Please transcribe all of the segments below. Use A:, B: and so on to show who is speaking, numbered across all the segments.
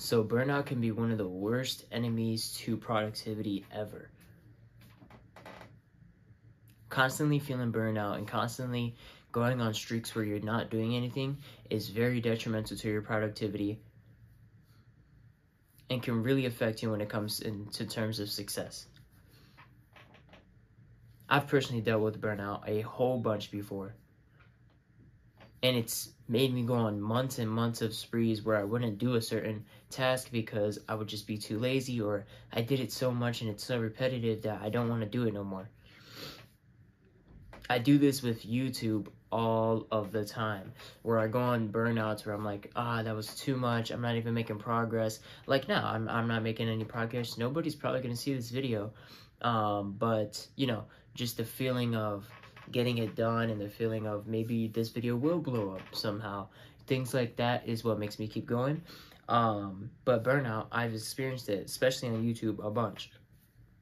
A: So burnout can be one of the worst enemies to productivity ever. Constantly feeling burnout and constantly going on streaks where you're not doing anything is very detrimental to your productivity and can really affect you when it comes into terms of success. I've personally dealt with burnout a whole bunch before. And it's made me go on months and months of sprees where I wouldn't do a certain task because I would just be too lazy, or I did it so much and it's so repetitive that I don't want to do it no more. I do this with YouTube all of the time, where I go on burnouts where I'm like, that was too much, I'm not even making progress. Like now, I'm not making any progress. Nobody's probably going to see this video. But, you know, just the feeling of getting it done and the feeling of maybe this video will blow up somehow. Things like that is what makes me keep going. But burnout, I've experienced it, especially on YouTube, a bunch,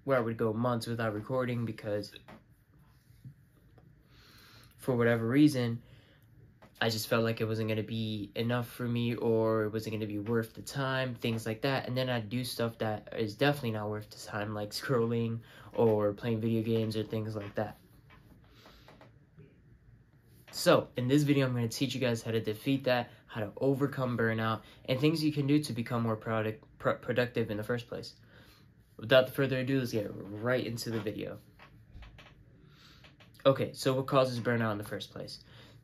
A: where I would go months without recording because for whatever reason, I just felt like it wasn't going to be enough for me, or it wasn't going to be worth the time, things like that. And then I'd do stuff that is definitely not worth the time, like scrolling or playing video games or things like that. So in this video, I'm going to teach you guys how to defeat that, how to overcome burnout, and things you can do to become more productive in the first place. Without further ado, let's get right into the video. Okay, so what causes burnout in the first place?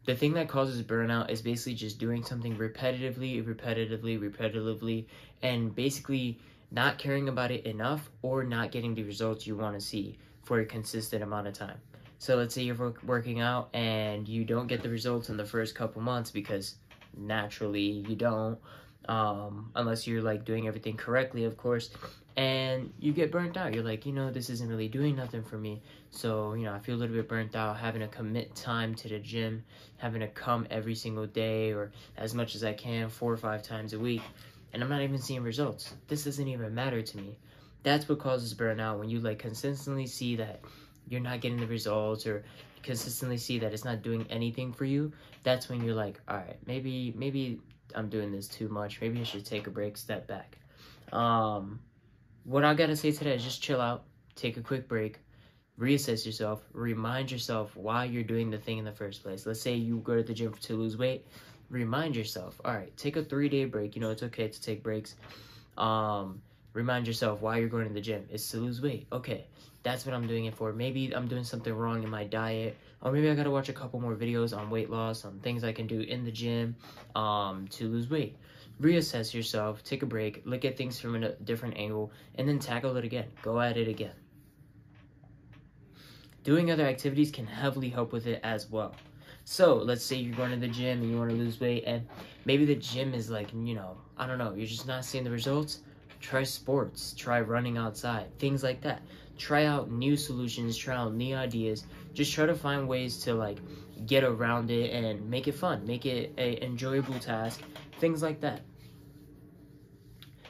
A: The thing that causes burnout is basically just doing something repetitively, and basically not caring about it enough or not getting the results you want to see for a consistent amount of time. So let's say you're working out and you don't get the results in the first couple months because naturally you don't, unless you're like doing everything correctly, of course, and you get burnt out. You're like, this isn't really doing nothing for me. So, I feel a little bit burnt out, having to commit time to the gym, having to come every single day or as much as I can 4 or 5 times a week, and I'm not even seeing results. This doesn't even matter to me. That's what causes burnout, when you like consistently see that you're not getting the results, or consistently see that it's not doing anything for you. That's when you're like, all right, maybe I'm doing this too much. Maybe I should take a break, step back. What I gotta say today is just chill out, take a quick break, reassess yourself, remind yourself why you're doing the thing in the first place. Let's say you go to the gym to lose weight. Remind yourself, all right, take a 3-day break. It's okay to take breaks. Remind yourself why you're going to the gym. It's to lose weight. Okay, that's what I'm doing it for. Maybe I'm doing something wrong in my diet, or maybe I gotta watch a couple more videos on weight loss, on things I can do in the gym to lose weight. Reassess yourself, take a break, look at things from a different angle, and then tackle it again. Go at it again. Doing other activities can heavily help with it as well. So let's say you're going to the gym and you want to lose weight, and maybe the gym is like, I don't know, you're just not seeing the results. Try sports, try running outside, things like that. Try out new solutions, try out new ideas. Just try to find ways to like get around it and make it fun, make it an enjoyable task, things like that.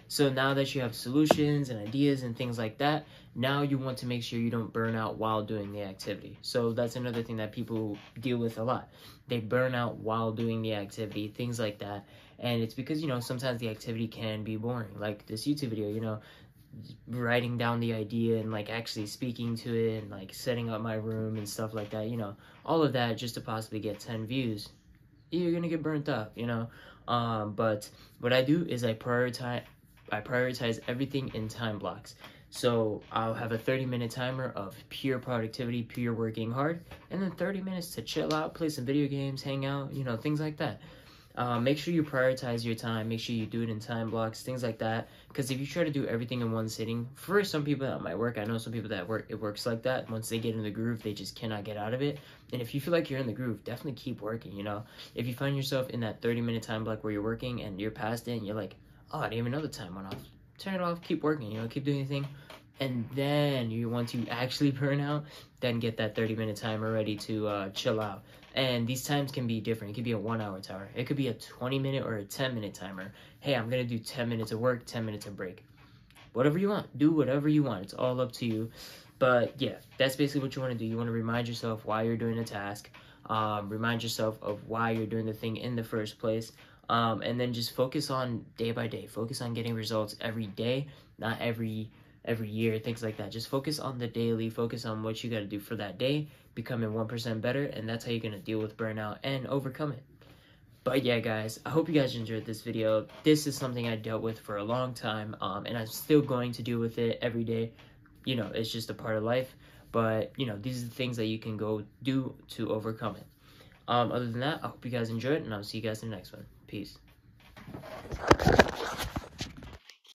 A: So now that you have solutions and ideas and things like that, now you want to make sure you don't burn out while doing the activity. So that's another thing that people deal with a lot. They burn out while doing the activity, things like that. And it's because, sometimes the activity can be boring. Like this YouTube video, writing down the idea and like actually speaking to it and like setting up my room and stuff like that, all of that just to possibly get 10 views. You're gonna get burnt out, but what I do is I prioritize everything in time blocks. So I'll have a 30-minute timer of pure productivity, pure working hard, and then 30 minutes to chill out, play some video games, hang out, things like that. Make sure you prioritize your time. Make sure you do it in time blocks, things like that. Because if you try to do everything in one sitting, for some people that might work, I know some people that it works like that. Once they get in the groove, they just cannot get out of it. And if you feel like you're in the groove, definitely keep working, If you find yourself in that 30-minute time block where you're working and you're past it and you're like, oh, I didn't even know the time went off. Turn it off, keep working, keep doing your thing. And then once you actually burn out, then get that 30-minute timer ready to chill out. And these times can be different. It could be a 1-hour timer. It could be a 20-minute or a 10-minute timer. Hey, I'm going to do 10 minutes of work, 10 minutes of break. Whatever you want. Do whatever you want. It's all up to you. But yeah, that's basically what you want to do. You want to remind yourself why you're doing a task. Remind yourself of why you're doing the thing in the first place. And then just focus on day by day. Focus on getting results every day, not every year, things like that. Just focus on the daily. Focus on what you got to do for that day, becoming 1% better, and that's how you're going to deal with burnout and overcome it. But yeah, guys, I hope you guys enjoyed this video. This is something I dealt with for a long time, and I'm still going to deal with it every day. You know, it's just a part of life. But, you know, these are the things that you can go do to overcome it. Other than that, I hope you guys enjoyed, and I'll see you guys in the next one. Peace.